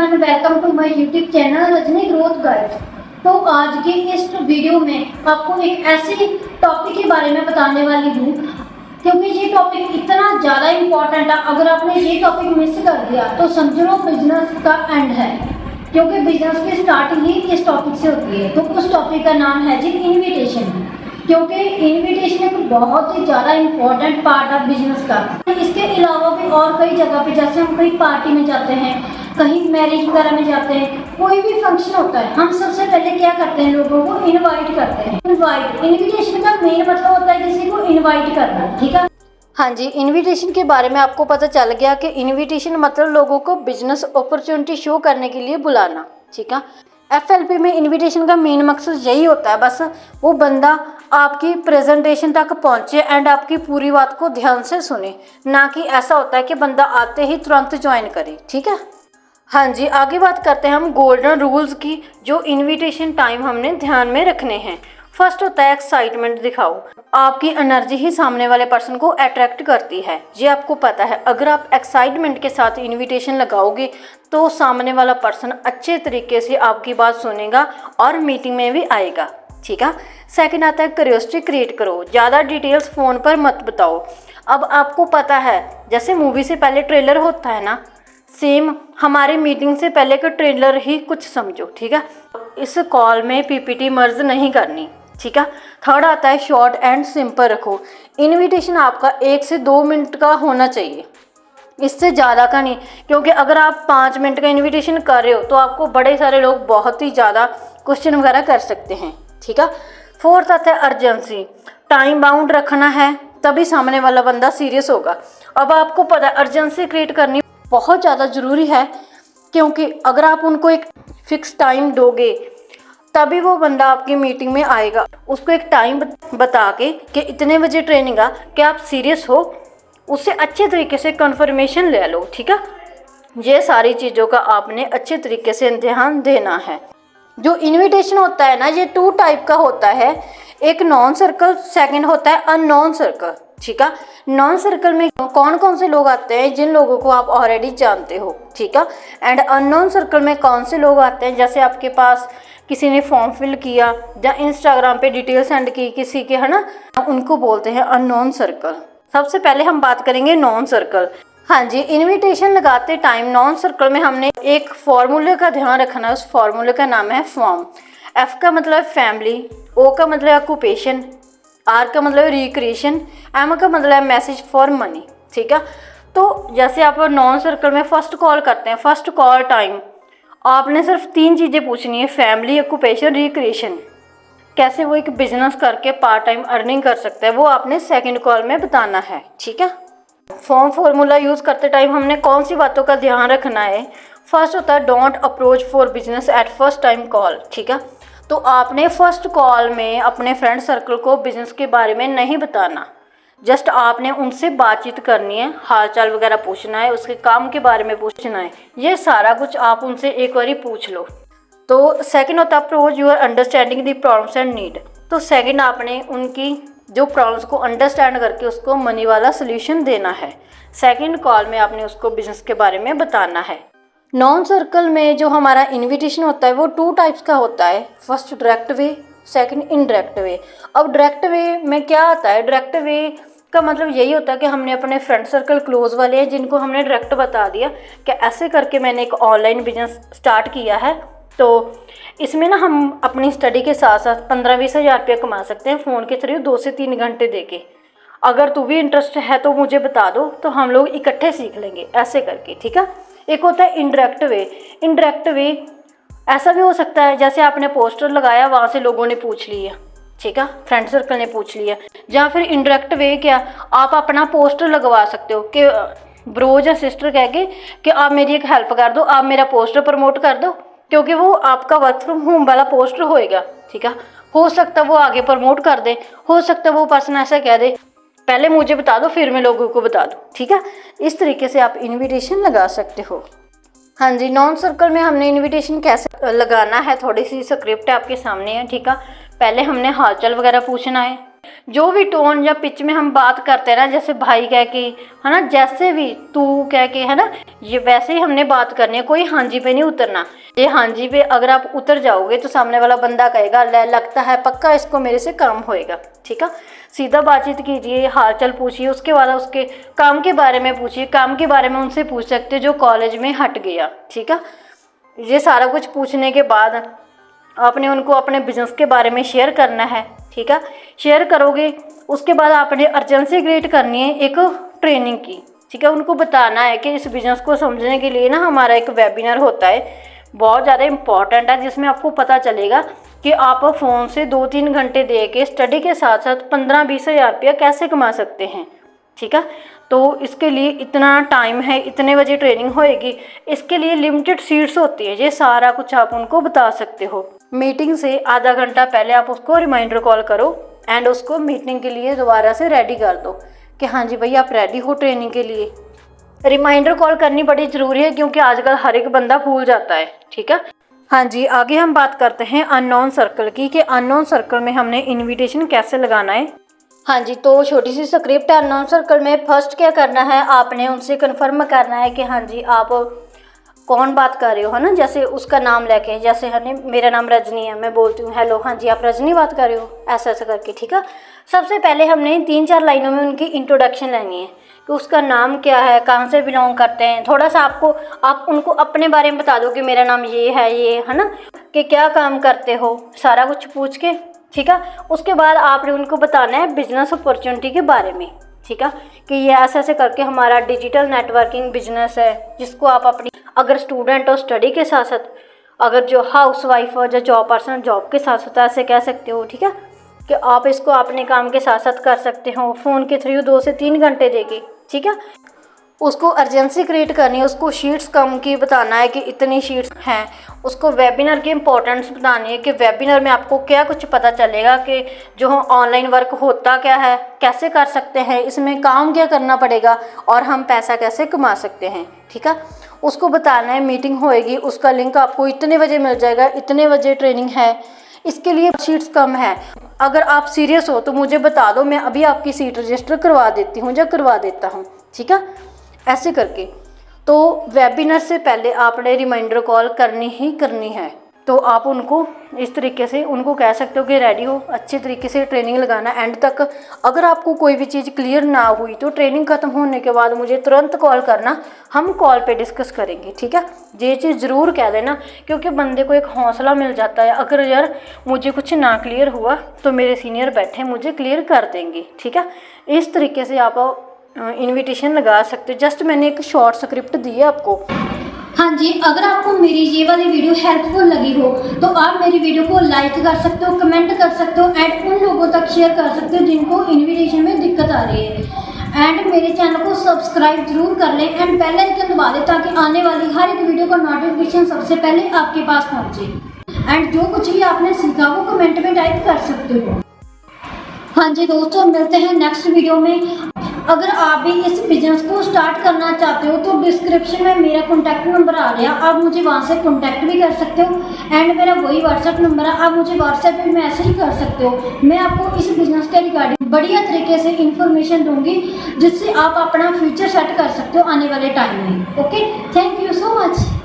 Everyone, welcome to my YouTube channel Rajni growth guide. तो आज के इस वीडियो में आपको एक ऐसे टॉपिक के बारे में बताने वाली हूँ क्योंकि ये टॉपिक इतना ज़्यादा इम्पोर्टेंट है। अगर आपने ये टॉपिक मिस कर दिया तो समझ लो बिजनेस का एंड है, क्योंकि बिजनेस की स्टार्टिंग ही इस टॉपिक से होती है। तो उस टॉपिक का नाम है जी इन्विटेशन, क्योंकि इन्विटेशन एक बहुत ही ज़्यादा इम्पोर्टेंट पार्ट है बिजनेस का। इसके अलावा भी और कई जगह पे, जैसे हम कहीं पार्टी में जाते हैं, कहीं मैरिज वगैरह में जाते हैं, कोई भी फंक्शन होता है, हम सबसे पहले क्या करते हैं, लोगों को इनवाइट करते हैं। इन्विटेशन का मेन मतलब होता है किसी को इनवाइट करना, ठीक है। हाँ जी, इनविटेशन के बारे में आपको पता चल गया कि इनविटेशन मतलब लोगों को बिजनेस अपॉर्चुनिटी शो करने के लिए बुलाना, ठीक है। FLP में इनविटेशन का मेन मकसद यही होता है, बस वो बंदा आपकी प्रेजेंटेशन तक पहुंचे एंड आपकी पूरी बात को ध्यान से सुने, ना कि ऐसा होता है कि बंदा आते ही तुरंत ज्वाइन करे, ठीक है। हाँ जी, आगे बात करते हैं हम गोल्डन रूल्स की, जो इनविटेशन टाइम हमने ध्यान में रखने हैं। फर्स्ट होता है एक्साइटमेंट दिखाओ। आपकी एनर्जी ही सामने वाले पर्सन को अट्रैक्ट करती है, ये आपको पता है। अगर आप एक्साइटमेंट के साथ इनविटेशन लगाओगे तो सामने वाला पर्सन अच्छे तरीके से आपकी बात सुनेगा और मीटिंग में भी आएगा, ठीक है। सेकंड आता है क्यूरियोसिटी क्रिएट करो। ज़्यादा डिटेल्स फ़ोन पर मत बताओ। अब आपको पता है, जैसे मूवी से पहले ट्रेलर होता है ना, सेम हमारे मीटिंग से पहले का ट्रेलर ही कुछ समझो, ठीक है। इस कॉल में PPT मर्ज नहीं करनी, ठीक है। थर्ड आता है शॉर्ट एंड सिंपल रखो। इनविटेशन आपका 1 से 2 मिनट का होना चाहिए, इससे ज़्यादा का नहीं, क्योंकि अगर आप 5 मिनट का इनविटेशन कर रहे हो तो आपको बड़े सारे लोग बहुत ही ज़्यादा क्वेश्चन वगैरह कर सकते हैं, ठीक है। फोर्थ आता है अर्जेंसी। टाइम बाउंड रखना है, तभी सामने वाला बंदा सीरियस होगा। अब आपको पता है अर्जेंसी क्रिएट करनी बहुत ज़्यादा ज़रूरी है, क्योंकि अगर आप उनको एक फिक्स टाइम दोगे तभी वो बंदा आपकी मीटिंग में आएगा। उसको एक टाइम बता के कि इतने बजे ट्रेनिंग है, कि आप सीरियस हो, उससे अच्छे तरीके से कंफर्मेशन ले लो, ठीक है। ये सारी चीज़ों का आपने अच्छे तरीके से ध्यान देना है। जो इनविटेशन होता है ना, ये 2 टाइप का होता है। एक नॉन सर्कल, सेकंड होता है अननोन सर्कल, ठीक है। नॉन सर्कल में कौन कौन से लोग आते हैं, जिन लोगों को आप ऑलरेडी जानते हो, ठीक है। एंड अननोन सर्कल में कौन से लोग आते हैं, जैसे आपके पास किसी ने फॉर्म फिल किया या इंस्टाग्राम पे डिटेल सेंड की किसी के, है ना, उनको बोलते हैं अननोन सर्कल। सबसे पहले हम बात करेंगे नॉन सर्कल। हाँ जी, इनविटेशन लगाते टाइम नॉन सर्कल में हमने एक फॉर्मूले का ध्यान रखना है। उस फॉर्मूले का नाम है फॉर्म। F का मतलब फैमिली, O का मतलब ऑक्यूपेशन, R का मतलब रिक्रिएशन, M का मतलब मैसेज फॉर मनी, ठीक है। तो जैसे आप नॉन सर्कल में फर्स्ट कॉल करते हैं, फर्स्ट कॉल टाइम आपने सिर्फ 3 चीज़ें पूछनी है, फैमिली, ऑक्यूपेशन, रिक्रिएशन। कैसे वो एक बिजनेस करके पार्ट टाइम अर्निंग कर सकता है, वो आपने सेकंड कॉल में बताना है, ठीक है। फॉर्म फॉर्मूला यूज़ करते टाइम हमने कौन सी बातों का ध्यान रखना है। फर्स्ट होता है don't approach for business at first time call, ठीक है। तो आपने फर्स्ट कॉल में अपने फ्रेंड सर्कल को बिजनेस के बारे में नहीं बताना। जस्ट आपने उनसे बातचीत करनी है, हाल चाल वगैरह पूछना है, उसके काम के बारे में पूछना है, ये सारा कुछ आप उनसे एक बार पूछ लो। तो सेकंड होता है approach your understanding the problems and need. तो सेकंड आपने उनकी जो प्रॉब्लम्स को अंडरस्टैंड करके उसको मनी वाला सोल्यूशन देना है। सेकंड कॉल में आपने उसको बिजनेस के बारे में बताना है। नॉन सर्कल में जो हमारा इनविटेशन होता है वो 2 टाइप्स का होता है। First direct way, second indirect way. अब डायरेक्ट वे में क्या आता है, डायरेक्ट वे का मतलब यही होता है कि हमने अपने फ्रेंड सर्कल क्लोज वाले हैं जिनको हमने डायरेक्ट बता दिया कि ऐसे करके मैंने एक ऑनलाइन बिजनेस स्टार्ट किया है, तो इसमें ना हम अपनी स्टडी के साथ साथ 15-20 हज़ार रुपया कमा सकते हैं फ़ोन के थ्रू 2 से 3 घंटे देके। अगर तू भी इंटरेस्ट है तो मुझे बता दो, तो हम लोग इकट्ठे सीख लेंगे ऐसे करके, ठीक है। एक होता है इनडायरेक्ट वे। इनडायरेक्ट वे ऐसा भी हो सकता है जैसे आपने पोस्टर लगाया, वहाँ से लोगों ने पूछ लिया, ठीक है, फ्रेंड सर्कल ने पूछ लिया। या फिर इनडायरेक्ट वे क्या, आप अपना पोस्टर लगवा सकते हो कि ब्रो या सिस्टर कह के कि आप मेरी एक हेल्प कर दो, आप मेरा पोस्टर प्रमोट कर दो, क्योंकि वो आपका वर्क फ्रॉम होम वाला पोस्टर होएगा, ठीक है। हो सकता है वो आगे प्रमोट कर दे, हो सकता है वो पर्सन ऐसा कह दे पहले मुझे बता दो फिर मैं लोगों को बता दूँ, ठीक है। इस तरीके से आप इनविटेशन लगा सकते हो। हाँ जी, नॉन सर्कल में हमने इनविटेशन कैसे लगाना है, थोड़ी सी स्क्रिप्ट आपके सामने है, ठीक है। पहले हमने हालचाल वगैरह पूछना है, जो भी टोन या पिच में हम बात करते हैं ना, जैसे भाई कह के, है ना, जैसे भी तू कह के, है ना, ये वैसे ही हमने बात करनी है। कोई हाँ जी पे नहीं उतरना। ये हाँ जी पे अगर आप उतर जाओगे तो सामने वाला बंदा कहेगा ले लगता है पक्का इसको मेरे से काम होएगा। ठीक है, सीधा बातचीत कीजिए, हाल चाल पूछिए, उसके बाद उसके काम के बारे में पूछिए। काम के बारे में उनसे पूछ सकते हो जो कॉलेज में हट गया। ठीक है, ये सारा कुछ पूछने के बाद आपने उनको अपने बिजनेस के बारे में शेयर करना है। ठीक है, शेयर करोगे उसके बाद आपने अर्जेंसी क्रिएट करनी है एक ट्रेनिंग की। ठीक है, उनको बताना है कि इस बिज़नेस को समझने के लिए ना हमारा एक वेबिनार होता है, बहुत ज़्यादा इम्पॉर्टेंट है, जिसमें आपको पता चलेगा कि आप फ़ोन से 2-3 घंटे दे के स्टडी के साथ साथ 15-20 हज़ार रुपया कैसे कमा सकते हैं। ठीक है, तो इसके लिए इतना टाइम है, इतने बजे ट्रेनिंग होएगी, इसके लिए लिमिटेड सीट्स होती है। ये सारा कुछ आप उनको बता सकते हो। मीटिंग से आधा घंटा पहले आप उसको रिमाइंडर कॉल करो एंड उसको मीटिंग के लिए दोबारा से रेडी कर दो कि हाँ जी भाई आप रेडी हो ट्रेनिंग के लिए। रिमाइंडर कॉल करनी बड़ी ज़रूरी है क्योंकि आजकल हर एक बंदा भूल जाता है। ठीक है, हाँ जी, आगे हम बात करते हैं अननोन सर्कल की, कि अननोन सर्कल में हमने इन्विटेशन कैसे लगाना है। हाँ जी, तो छोटी सी स्क्रिप्ट है। अननोन सर्कल में फर्स्ट क्या करना है, आपने उनसे कन्फर्म करना है कि हाँ जी आप कौन बात कर रहे हो, है ना, जैसे उसका नाम लेके, जैसे है मेरा नाम रजनी है, मैं बोलती हूँ हेलो, हाँ जी आप रजनी बात कर रहे हो, ऐसा ऐसा करके। ठीक है, सबसे पहले हमने 3-4 लाइनों में उनकी इंट्रोडक्शन लेनी है कि उसका नाम क्या है, कहाँ से बिलोंग करते हैं। थोड़ा सा आप उनको अपने बारे में बता दो कि मेरा नाम ये है ना, कि क्या काम करते हो, सारा कुछ पूछ के। ठीक है, उसके बाद आपने उनको बताना है बिजनेस अपॉर्चुनिटी के बारे में। ठीक है, कि ये ऐसे ऐसे करके हमारा डिजिटल नेटवर्किंग बिजनेस है, जिसको आप अपनी अगर स्टूडेंट हो स्टडी के साथ साथ, अगर जो हाउस वाइफ हो या जॉब पर्सन जॉब के साथ साथ ऐसे कह सकते हो। ठीक है, कि आप इसको अपने काम के साथ साथ कर सकते हो फ़ोन के थ्रू 2 से 3 घंटे देके। ठीक है, उसको अर्जेंसी क्रिएट करनी है, उसको शीट्स कम की बताना है कि इतनी शीट्स हैं, उसको वेबिनार की इम्पोर्टेंस बतानी है कि वेबिनार में आपको क्या कुछ पता चलेगा, कि जो ऑनलाइन वर्क होता क्या है, कैसे कर सकते हैं, इसमें काम क्या करना पड़ेगा और हम पैसा कैसे कमा सकते हैं। ठीक है, उसको बताना है मीटिंग होएगी, उसका लिंक आपको इतने बजे मिल जाएगा, इतने बजे ट्रेनिंग है, इसके लिए शीट्स कम है। अगर आप सीरियस हो तो मुझे बता दो, मैं अभी आपकी सीट रजिस्टर करवा देती हूँ या करवा देता हूँ। ठीक है, ऐसे करके। तो वेबिनार से पहले आपने रिमाइंडर कॉल करनी ही करनी है। तो आप उनको इस तरीके से उनको कह सकते हो कि रेडी हो, अच्छे तरीके से ट्रेनिंग लगाना एंड तक। अगर आपको कोई भी चीज़ क्लियर ना हुई तो ट्रेनिंग ख़त्म होने के बाद मुझे तुरंत कॉल करना, हम कॉल पे डिस्कस करेंगे। ठीक है, ये चीज़ ज़रूर कह देना, क्योंकि बंदे को एक हौसला मिल जाता है, अगर यार मुझे कुछ ना क्लियर हुआ तो मेरे सीनियर बैठे मुझे क्लियर कर देंगे। ठीक है, इस तरीके से आप इनविटेशन लगा सकते हो। जस्ट मैंने एक शॉर्ट स्क्रिप्ट दी है आपको। हाँ जी, अगर आपको मेरी ये वाली वीडियो हेल्पफुल लगी हो तो आप मेरी वीडियो को लाइक कर सकते हो, कमेंट कर सकते हो एंड उन लोगों तक शेयर कर सकते हो जिनको इनविटेशन में दिक्कत आ रही है। एंड मेरे चैनल को सब्सक्राइब जरूर कर लें एंड बेल आइकन दबा दें ताकि आने वाली हर एक वीडियो का नोटिफिकेशन सबसे पहले आपके पास पहुँचे। एंड जो कुछ भी आपने सीखा वो कमेंट में टाइप कर सकते हो। हाँ जी दोस्तों, मिलते हैं नेक्स्ट वीडियो में। अगर आप भी इस बिजनेस को स्टार्ट करना चाहते हो तो डिस्क्रिप्शन में मेरा कॉन्टैक्ट नंबर आ गया, आप मुझे वहाँ से कॉन्टैक्ट भी कर सकते हो एंड मेरा वही व्हाट्सएप नंबर है, आप मुझे व्हाट्सएप पे मैसेज कर सकते हो। मैं आपको इस बिजनेस के रिगार्डिंग बढ़िया तरीके से इन्फॉर्मेशन दूंगी जिससे आप अपना फ्यूचर सेट कर सकते हो आने वाले टाइम में। Okay, thank you so much.